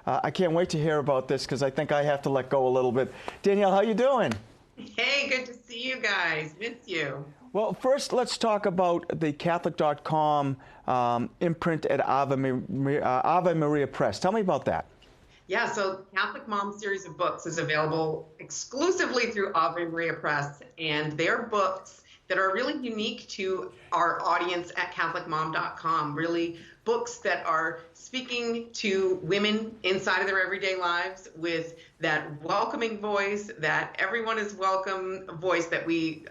I can't wait to hear about this because I think I have to let go a little bit. Danielle, how you doing? Hey, good to see you guys. Miss you. Well, first, let's talk about the Catholic.com imprint at Ave Maria Press. Tell me about that. Yeah, so Catholic Mom series of books is available exclusively through Ave Maria Press, and they're books that are really unique to our audience at CatholicMom.com. Really books that are speaking to women inside of their everyday lives with that welcoming voice, that everyone is welcome voice that we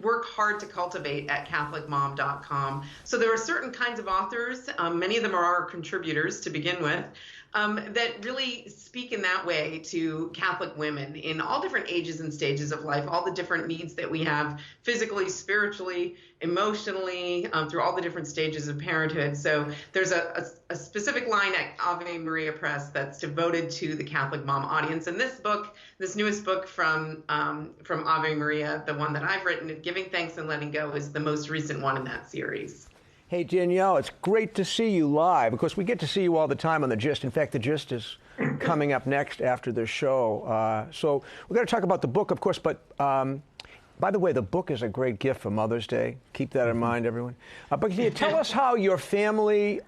work hard to cultivate at CatholicMom.com. So there are certain kinds of authors, many of them are our contributors to begin with, that really speak in that way to Catholic women in all different ages and stages of life, all the different needs that we have physically, spiritually, emotionally, through all the different stages of parenthood. So there's a specific line at Ave Maria Press that's devoted to the Catholic mom audience. And this book, this newest book from Ave Maria, the one that I've written, Giving Thanks and Letting Go, is the most recent one in that series. Hey, Danielle, it's great to see you live. Of course, we get to see you all the time on The Gist. In fact, The Gist is coming up next after the show. So we're going to talk about the book, of course, but by the way, the book is a great gift for Mother's Day. Keep that in mind, everyone. But can you tell us how your family,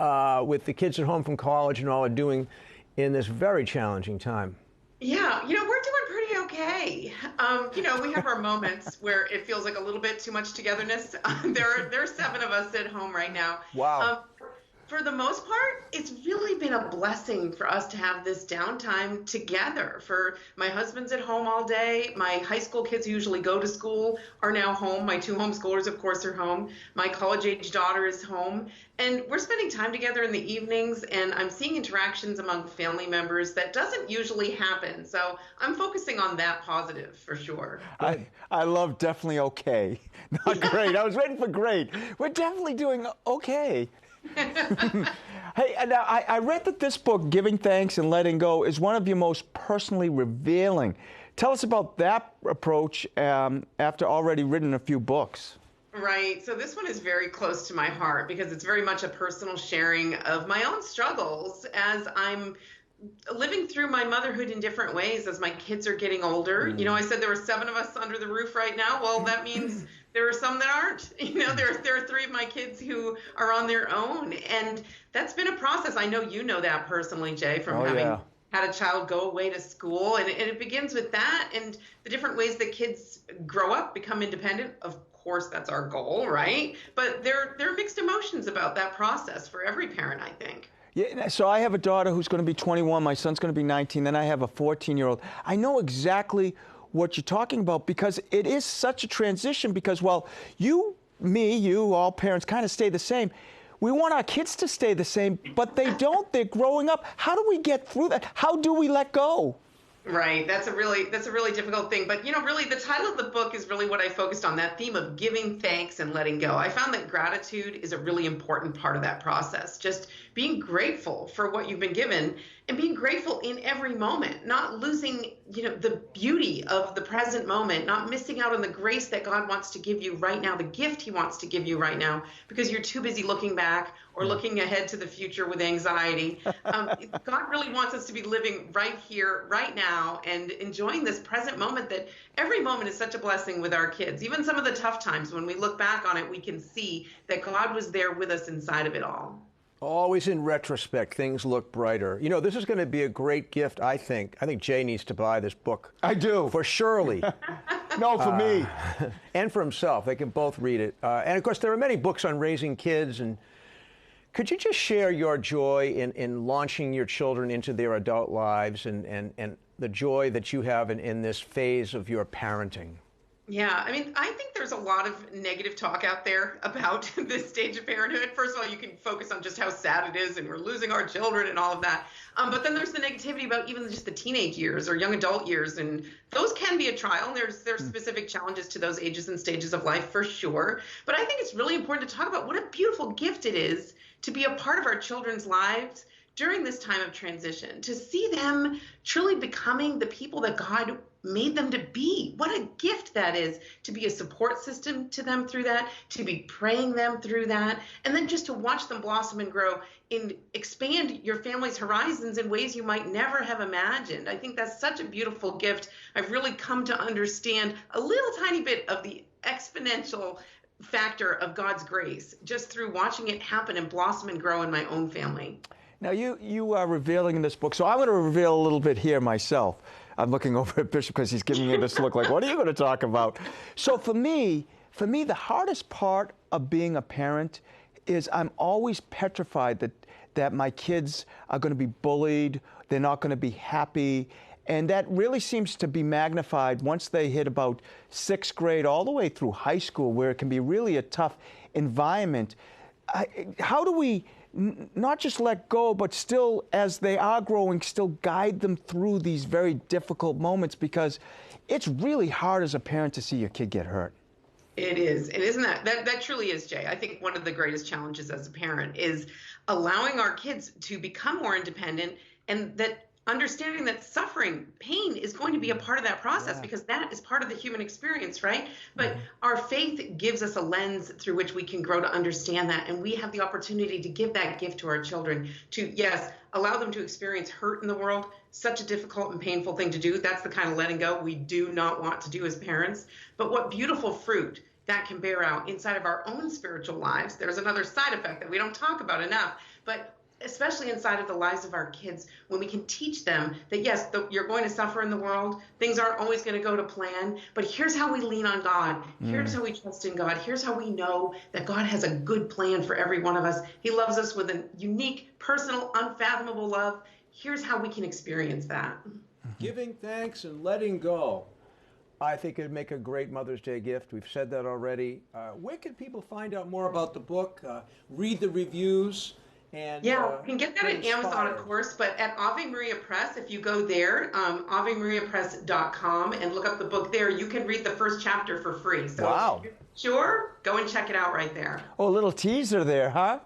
with the kids at home from college and all, are doing in this very challenging time? Yeah, we're doing pretty okay. We have our moments where it feels like a little bit too much togetherness. There are 7 of us at home right now. Wow. For the most part, it's really been a blessing for us to have this downtime together. For my husband's at home all day. My high school kids who usually go to school are now home. My 2 homeschoolers, of course, are home. My college-age daughter is home. And we're spending time together in the evenings, and I'm seeing interactions among family members that doesn't usually happen. So I'm focusing on that positive for sure. I love definitely okay. Not great. I was waiting for great. We're definitely doing okay. Hey, and I read that this book, Giving Thanks and Letting Go, is one of your most personally revealing. Tell us about that approach after already written a few books. Right. So this one is very close to my heart because it's very much a personal sharing of my own struggles as I'm living through my motherhood in different ways as my kids are getting older. I said there were 7 of us under the roof right now. Well, that means there are some that aren't. There are 3 of my kids who are on their own. And that's been a process. I know you know that personally, Jay, from having had a child go away to school. And it begins with that and the different ways that kids grow up, become independent. Of course, that's our goal, right? But there are mixed emotions about that process for every parent, I think. Yeah, so I have a daughter who's going to be 21. My son's going to be 19. Then I have a 14-year-old. I know exactly what you're talking about because it is such a transition because, well, you, all parents kind of stay the same. We want our kids to stay the same, but they don't. They're growing up. How do we get through that? How do we let go? Right. That's a really difficult thing. But, really the title of the book is really what I focused on, that theme of giving thanks and letting go. I found that gratitude is a really important part of that process. Just being grateful for what you've been given and being grateful in every moment, not losing, the beauty of the present moment, not missing out on the grace that God wants to give you right now, the gift he wants to give you right now, because you're too busy looking back or looking ahead to the future with anxiety. God really wants us to be living right here, right now, and enjoying this present moment that every moment is such a blessing with our kids. Even some of the tough times, when we look back on it, we can see that God was there with us inside of it all. Always in retrospect, things look brighter. This is going to be a great gift, I think. I think Jay needs to buy this book. I do. For Shirley. No, for me. And for himself. They can both read it. And, of course, there are many books on raising kids. And could you just share your joy in launching your children into their adult lives and the joy that you have in this phase of your parenting? Yeah, I think there's a lot of negative talk out there about this stage of parenthood. First of all, you can focus on just how sad it is and we're losing our children and all of that. But then there's the negativity about even just the teenage years or young adult years. And those can be a trial. There's specific challenges to those ages and stages of life for sure. But I think it's really important to talk about what a beautiful gift it is to be a part of our children's lives, during this time of transition, to see them truly becoming the people that God made them to be. What a gift that is, to be a support system to them through that, to be praying them through that, and then just to watch them blossom and grow and expand your family's horizons in ways you might never have imagined. I think that's such a beautiful gift. I've really come to understand a little tiny bit of the exponential factor of God's grace just through watching it happen and blossom and grow in my own family. Now, you are revealing in this book, so I'm going to reveal a little bit here myself. I'm looking over at Bishop because he's giving me this look like, what are you going to talk about? So for me, the hardest part of being a parent is I'm always petrified that my kids are going to be bullied, they're not going to be happy, and that really seems to be magnified once they hit about 6th grade all the way through high school, where it can be really a tough environment. How do we not just let go, but still, as they are growing, still guide them through these very difficult moments? Because it's really hard as a parent to see your kid get hurt. It is. And isn't that truly is, Jay? I think one of the greatest challenges as a parent is allowing our kids to become more independent, and that understanding that suffering, pain is going to be a part of that process, because that is part of the human experience, right? But our faith gives us a lens through which we can grow to understand that. And we have the opportunity to give that gift to our children, to, yes, allow them to experience hurt in the world, such a difficult and painful thing to do. That's the kind of letting go we do not want to do as parents. But what beautiful fruit that can bear out inside of our own spiritual lives. There's another side effect that we don't talk about enough, but especially inside of the lives of our kids, when we can teach them that, yes, you're going to suffer in the world. Things aren't always going to go to plan, but here's how we lean on God. Here's how we trust in God. Here's how we know that God has a good plan for every one of us. He loves us with a unique, personal, unfathomable love. Here's how we can experience that. Giving thanks and letting go. I think it'd make a great Mother's Day gift. We've said that already. Where can people find out more about the book, read the reviews? And, you can get that at Amazon, of course, but at Ave Maria Press, if you go there, AveMariaPress.com, and look up the book there, you can read the first chapter for free. So wow. If you're sure, go and check it out right there. Oh, a little teaser there, huh?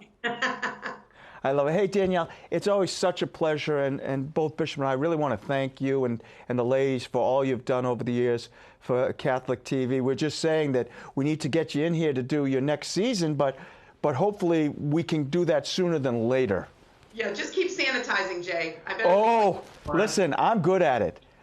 I love it. Hey, Danielle, it's always such a pleasure, and both Bishop and I really want to thank you and the ladies for all you've done over the years for Catholic TV. We're just saying that we need to get you in here to do your next season, but hopefully we can do that sooner than later. Yeah, just keep sanitizing, Jay. Oh, listen, I'm good at it.